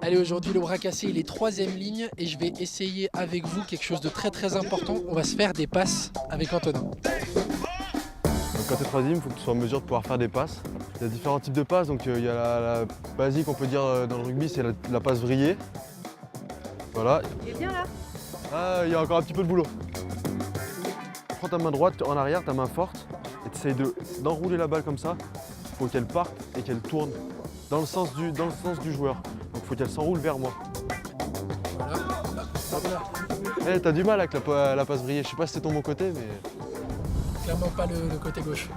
Allez, aujourd'hui le bras cassé il est 3ème ligne et je vais essayer avec vous quelque chose de très important. On va se faire des passes avec Antonin. Donc quand tu es 3ème, il faut que tu sois en mesure de pouvoir faire des passes. Il y a différents types de passes, donc il y a la basique, on peut dire dans le rugby, c'est la passe vrillée. Voilà. Il est bien là. Ah, il y a encore un petit peu de boulot. Prends ta main droite en arrière, ta main forte, et tu essayes d'enrouler la balle comme ça. Il faut qu'elle parte et qu'elle tourne dans le sens du joueur. Donc il faut qu'elle s'enroule vers moi. Voilà. T'as du mal avec la passe vrillée. Je sais pas si c'est ton bon côté, mais... Clairement pas le côté gauche.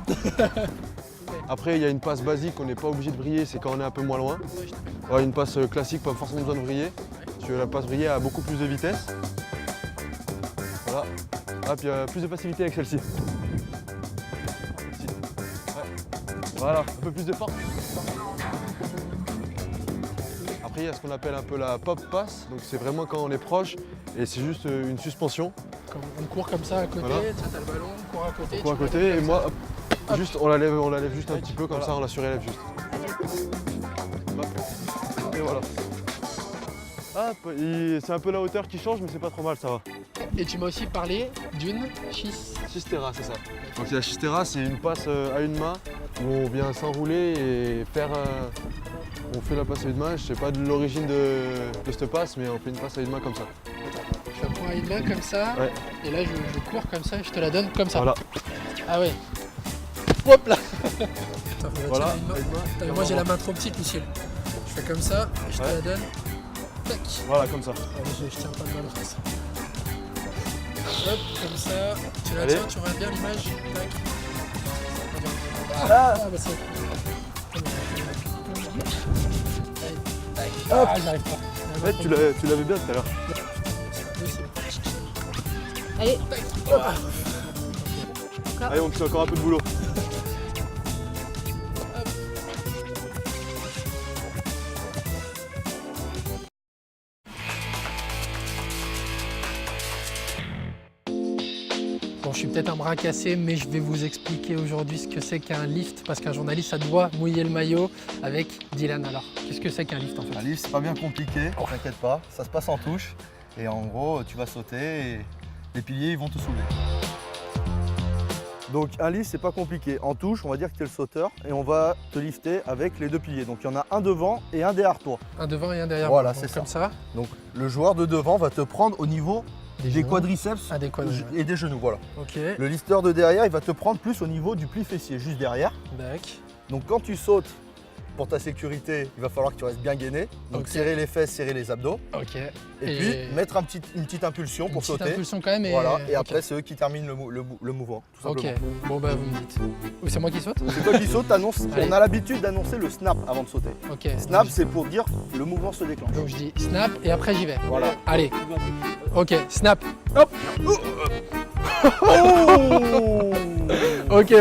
Après, il y a une passe basique, on n'est pas obligé de vriller, c'est quand on est un peu moins loin. Ouais, une passe classique, pas forcément besoin de vriller. Parce que la passe vrillée a beaucoup plus de vitesse. Voilà. Ah, puis il y a plus de facilité avec celle-ci. Ouais. Voilà, un peu plus de force. Après, il y a ce qu'on appelle un peu la pop pass. Donc c'est vraiment quand on est proche et c'est juste une suspension. Quand on court comme ça à côté, voilà. Tu as le ballon, on court à côté. On court à côté et moi, hop, juste, on la lève juste un petit peu, comme ça on la surélève juste. Hop. Et voilà. C'est un peu la hauteur qui change, mais c'est pas trop mal, ça va. Et tu m'as aussi parlé d'une Chistera, c'est ça. Donc la chistera, c'est une passe à une main où on vient s'enrouler et faire. On fait la passe à une main. Je sais pas de l'origine de cette passe, mais on fait une passe à une main comme ça. Je la prends à une main comme ça, ouais. Et là je cours comme ça et je te la donne comme ça. Voilà. Ah ouais. Hop là. Attends, voilà. Moi j'ai la main trop petite, Michel. Je fais comme ça et je te la donne. Tac. Voilà, comme ça. Je tiens pas le ballon. Hop, comme ça. Tu la tiens, tu regardes bien l'image. Tac. Ah bah c'est. Ah, j'arrive pas. Ouais, tu l'avais bien tout à l'heure. Allez. Hop. Allez, on fait encore un peu de boulot. Bon, je suis peut-être un bras cassé, mais je vais vous expliquer aujourd'hui ce que c'est qu'un lift, parce qu'un journaliste, ça doit mouiller le maillot avec Dylan. Alors, qu'est-ce que c'est qu'un lift en fait? Un lift, c'est pas bien compliqué, t'inquiète pas, ça se passe en touche. Et en gros, tu vas sauter et les piliers ils vont te soulever. Donc un lift, c'est pas compliqué. En touche, on va dire que tu es le sauteur et on va te lifter avec les deux piliers. Donc il y en a un devant et un derrière toi. Un devant et un derrière. Voilà, donc, c'est comme ça. Donc le joueur de devant va te prendre au niveau des quadriceps et des genoux. Voilà. Ok. Le lifter de derrière, il va te prendre plus au niveau du pli fessier, juste derrière. D'accord. Donc quand tu sautes, pour ta sécurité, il va falloir que tu restes bien gainé. Donc serrer les fesses, serrer les abdos. Ok. Et puis mettre une petite impulsion pour sauter. Une impulsion quand même. Et... Voilà. Et après, c'est eux qui terminent le mouvement, tout simplement. Ok. Bon bah vous me dites. Ou c'est moi qui saute? C'est toi qui sautes, on a l'habitude d'annoncer le snap avant de sauter. Ok. Snap, c'est pour dire le mouvement se déclenche. Donc je dis snap et après j'y vais. Voilà. Allez. Ok, snap. Hop. Oh Ok.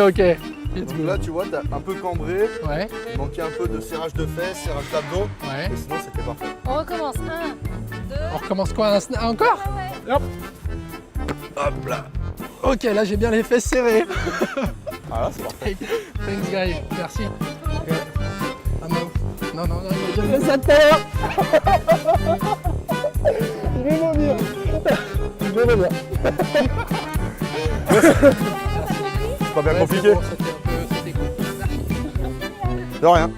Donc là, tu vois, t'as un peu cambré. Ouais. Il manquait un peu de serrage de fesses, serrage d'abdos. Ouais. Et sinon, c'était parfait. On recommence. 1, 2. On recommence quoi? Un snap encore? Ouais. Hop. Hop là. Ok, là j'ai bien les fesses serrées. Ah là, c'est parfait. Thanks guys, merci. Okay. Ah non, Je fais ça tout à l'heure. Je vais vomir. C'est pas bien compliqué. Bon, c'était cool. Merci. De rien.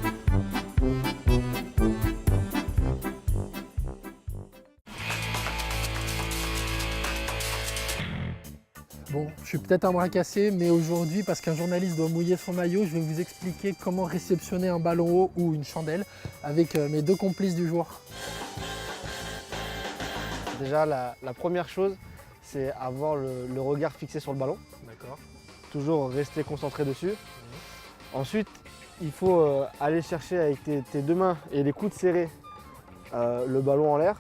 Bon, je suis peut-être un bras cassé, mais aujourd'hui, parce qu'un journaliste doit mouiller son maillot, je vais vous expliquer comment réceptionner un ballon haut ou une chandelle avec mes deux complices du jour. Déjà, la première chose, c'est avoir le regard fixé sur le ballon. D'accord. Toujours rester concentré dessus. Ensuite, il faut aller chercher avec tes deux mains et les coudes serrés le ballon en l'air,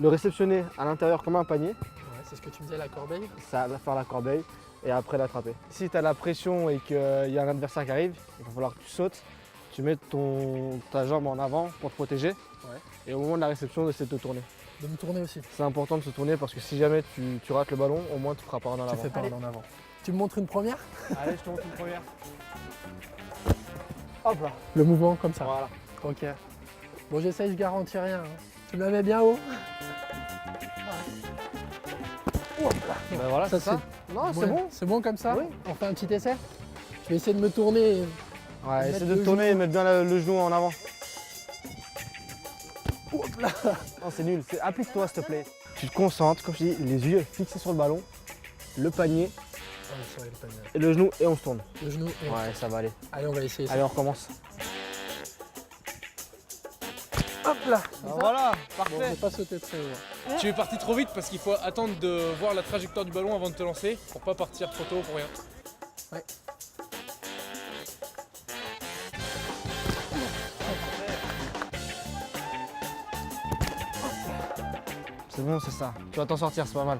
le réceptionner à l'intérieur comme un panier. Ouais, c'est ce que tu me disais, la corbeille. Ça va faire la corbeille et après l'attraper. Si tu as la pression et qu'il y a un adversaire qui arrive, il va falloir que tu sautes, tu mets ta jambe en avant pour te protéger. Ouais. Et au moment de la réception, essaie de te tourner. De me tourner aussi. C'est important de se tourner parce que si jamais tu rates le ballon, au moins tu feras pas en avant. Tu fais pas en avant. Tu me montres une première? Allez, je te montre une première. Hop là. Le mouvement comme ça. Voilà. Ok. Bon, j'essaye, je garantis rien. Hein. Tu me la mets bien haut. Ben voilà, Ça, c'est ça. Non, Ouais, c'est bon. C'est bon comme ça? Oui. On fait un petit essai? Je vais essayer de me tourner. Ouais, Mettre essaie de le te tourner et genou. mettre bien le genou en avant. Non, c'est nul. Applique-toi, s'il te plaît. Tu te concentres, comme je dis, les yeux fixés sur le ballon, le panier Ouais, c'est vrai, le panier. et le genou et on se tourne. Le genou. et- Ouais, ça va aller. Allez, on va essayer ça. Allez, on recommence. Hop là. Voilà, Bon, je vais pas sauter très haut. Tu es parti trop vite parce qu'il faut attendre de voir la trajectoire du ballon avant de te lancer pour pas partir trop tôt pour rien. C'est bon, c'est ça. Tu vas t'en sortir, c'est pas mal.